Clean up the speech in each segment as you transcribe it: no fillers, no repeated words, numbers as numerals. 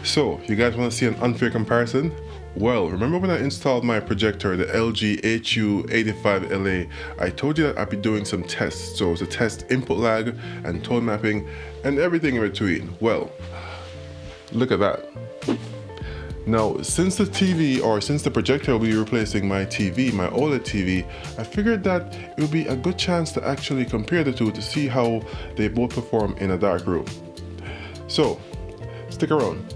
So, you guys want to see an unfair comparison? Well, remember when I installed my projector, the LG HU85LA, I told you that I'd be doing some tests. So to test input lag and tone mapping and everything in between. Well, look at that. Now, since the projector will be replacing my TV, my OLED TV, I figured that it would be a good chance to actually compare the two to see how they both perform in a dark room. So, stick around.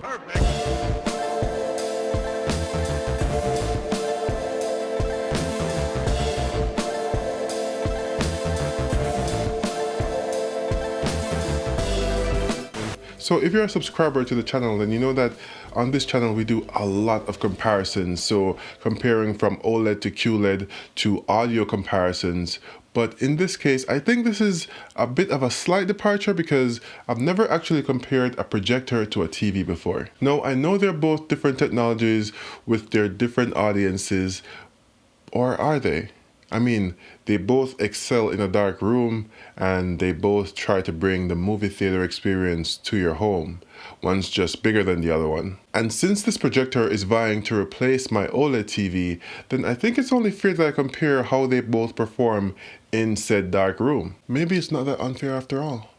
So if you're a subscriber to the channel, then you know that on this channel we do a lot of comparisons. So comparing from OLED to QLED to audio comparisons. But in this case, I think this is a bit of a slight departure because I've never actually compared a projector to a TV before. Now, I know they're both different technologies with their different audiences, or are they? I mean, they both excel in a dark room and they both try to bring the movie theater experience to your home. One's just bigger than the other one. And since this projector is vying to replace my OLED TV, then I think it's only fair that I compare how they both perform in said dark room. Maybe it's not that unfair after all.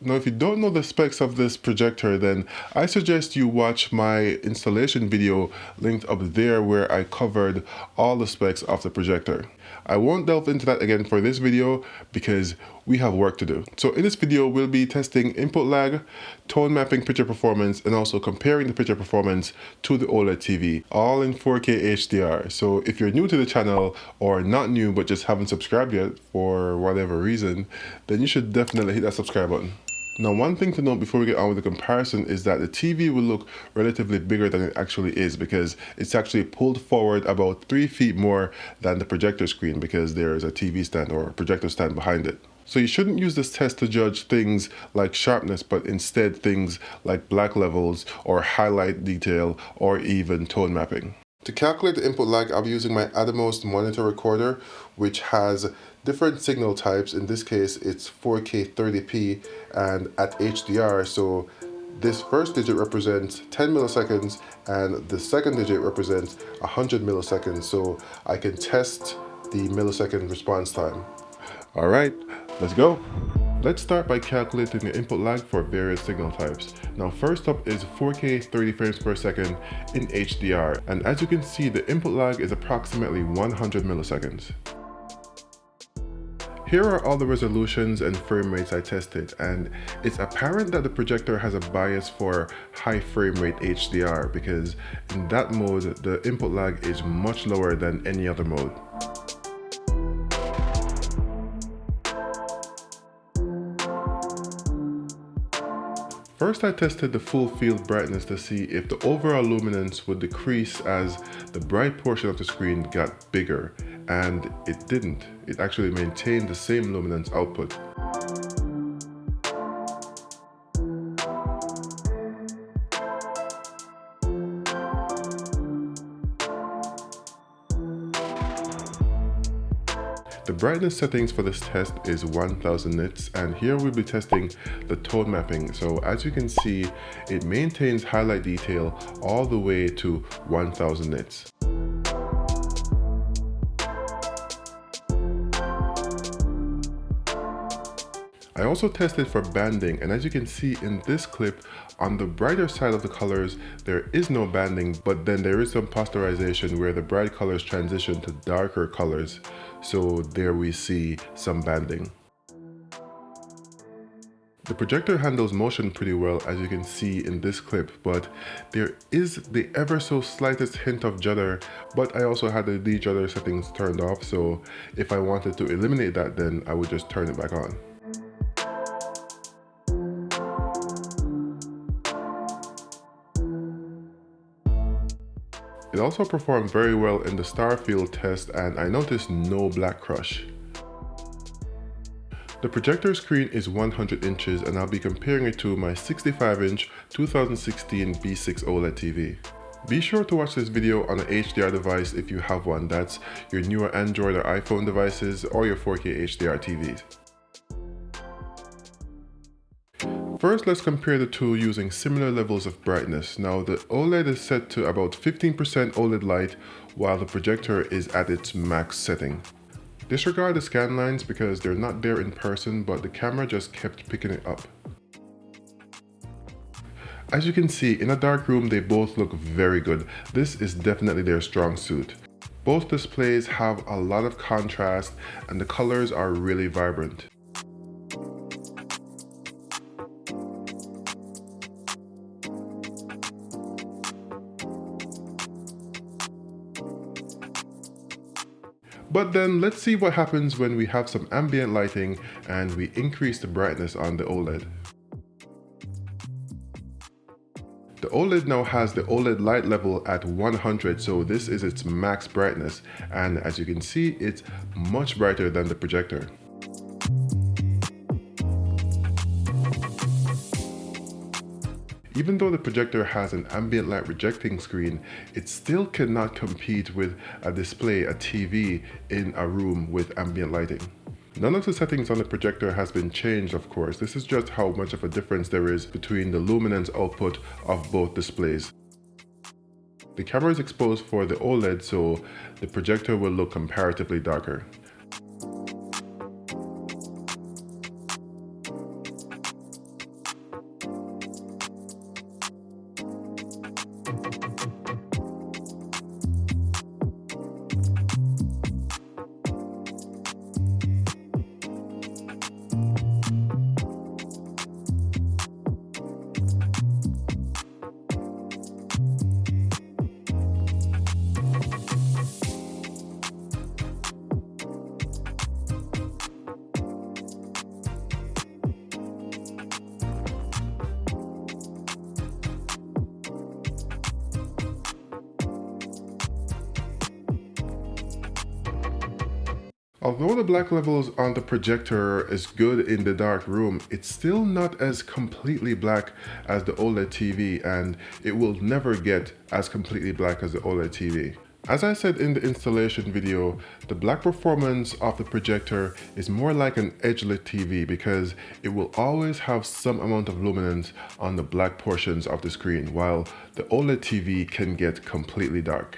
Now, if you don't know the specs of this projector, then I suggest you watch my installation video linked up there where I covered all the specs of the projector. I won't delve into that again for this video because we have work to do. So in this video, we'll be testing input lag, tone mapping picture performance, and also comparing the picture performance to the OLED TV, all in 4K HDR. So if you're new to the channel or not new but just haven't subscribed yet for whatever reason, then you should definitely hit that subscribe button. Now, one thing to note before we get on with the comparison is that the TV will look relatively bigger than it actually is because it's actually pulled forward about 3 feet more than the projector screen because there is a TV stand or a projector stand behind it. So you shouldn't use this test to judge things like sharpness, but instead things like black levels or highlight detail or even tone mapping. To calculate the input lag, I'll be using my Atomos monitor recorder, which has different signal types. In this case, it's 4K 30p and at HDR. So this first digit represents 10 milliseconds and the second digit represents 100 milliseconds. So I can test the millisecond response time. All right, let's go. Let's start by calculating the input lag for various signal types. Now, first up is 4K 30 frames per second in HDR. And as you can see, the input lag is approximately 100 milliseconds. Here are all the resolutions and frame rates I tested, and it's apparent that the projector has a bias for high frame rate HDR because in that mode, the input lag is much lower than any other mode. First, I tested the full field brightness to see if the overall luminance would decrease as the bright portion of the screen got bigger, and it didn't. It actually maintained the same luminance output. The brightness settings for this test is 1000 nits, and here we'll be testing the tone mapping. So as you can see, it maintains highlight detail all the way to 1000 nits. I also tested for banding, and as you can see in this clip, on the brighter side of the colors, there is no banding, but then there is some posterization where the bright colors transition to darker colors. So there we see some banding. The projector handles motion pretty well, as you can see in this clip, but there is the ever so slightest hint of judder, but I also had the de-judder settings turned off, so if I wanted to eliminate that, then I would just turn it back on. It also performed very well in the star field test, and I noticed no black crush. The projector screen is 100 inches, and I'll be comparing it to my 65-inch 2016 B6 OLED TV. Be sure to watch this video on an HDR device if you have one. That's your newer Android or iPhone devices or your 4K HDR TVs. First, let's compare the two using similar levels of brightness. Now, the OLED is set to about 15% OLED light, while the projector is at its max setting. Disregard the scan lines because they're not there in person, but the camera just kept picking it up. As you can see, in a dark room, they both look very good. This is definitely their strong suit. Both displays have a lot of contrast and the colors are really vibrant. But then let's see what happens when we have some ambient lighting and we increase the brightness on the OLED. The OLED now has the OLED light level at 100, so this is its max brightness, and as you can see, it's much brighter than the projector. Even though the projector has an ambient light rejecting screen, it still cannot compete with a display, a TV, in a room with ambient lighting. None of the settings on the projector has been changed, of course. This is just how much of a difference there is between the luminance output of both displays. The camera is exposed for the OLED, so the projector will look comparatively darker. Although the black levels on the projector is good in the dark room, it's still not as completely black as the OLED TV, and it will never get as completely black as the OLED TV. As I said in the installation video, the black performance of the projector is more like an edge-lit TV because it will always have some amount of luminance on the black portions of the screen, while the OLED TV can get completely dark.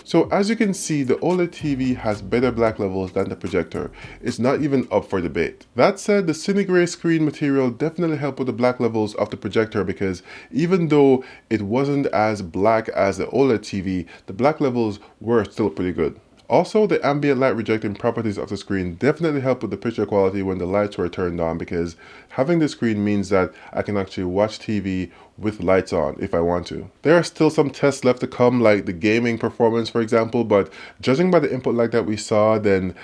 So as you can see, the OLED TV has better black levels than the projector. It's not even up for debate. That said, the Cinegray screen material definitely helped with the black levels of the projector because even though it wasn't as black as the OLED TV, the black levels were still pretty good. Also, the ambient light rejecting properties of the screen definitely help with the picture quality when the lights were turned on, because having the screen means that I can actually watch TV with lights on if I want to. There are still some tests left to come, like the gaming performance for example, but judging by the input lag that we saw, then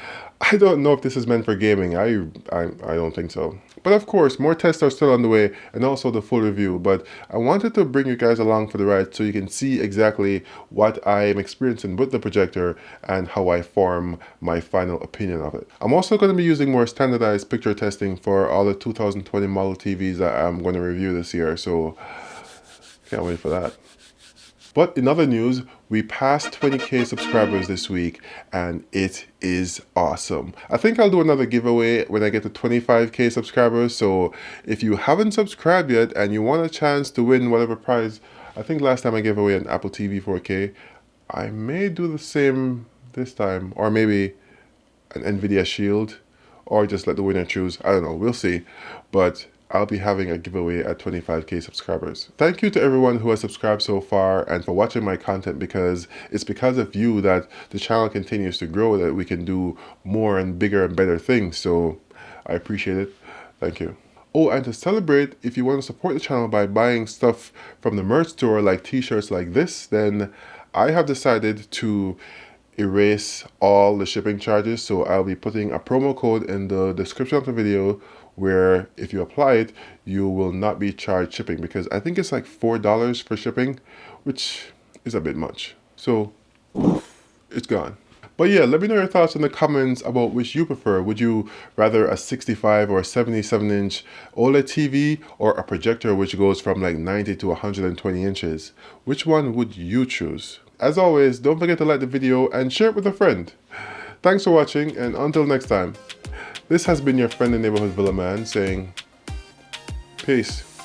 I don't know if this is meant for gaming. I don't think so. But of course, more tests are still on the way and also the full review. But I wanted to bring you guys along for the ride so you can see exactly what I am experiencing with the projector and how I form my final opinion of it. I'm also going to be using more standardized picture testing for all the 2020 model TVs that I'm going to review this year. So can't wait for that. But in other news, we passed 20k subscribers this week and it is awesome. I think I'll do another giveaway when I get to 25k subscribers. So if you haven't subscribed yet and you want a chance to win whatever prize, I think last time I gave away an Apple TV 4K, I may do the same this time, or maybe an Nvidia Shield, or just let the winner choose. I don't know, we'll see. But I'll be having a giveaway at 25k subscribers. Thank you to everyone who has subscribed so far and for watching my content, because it's because of you that the channel continues to grow, that we can do more and bigger and better things. So I appreciate it. Thank you. Oh, and to celebrate, if you want to support the channel by buying stuff from the merch store like t-shirts like this, then I have decided to erase all the shipping charges. So I'll be putting a promo code in the description of the video where if you apply it, you will not be charged shipping, because I think it's like $4 for shipping, which is a bit much. So it's gone. But yeah, let me know your thoughts in the comments about which you prefer. Would you rather a 65 or 77-inch OLED TV, or a projector which goes from like 90 to 120 inches? Which one would you choose? As always, don't forget to like the video and share it with a friend. Thanks for watching, and until next time, this has been your friend and neighborhood Villaman saying peace.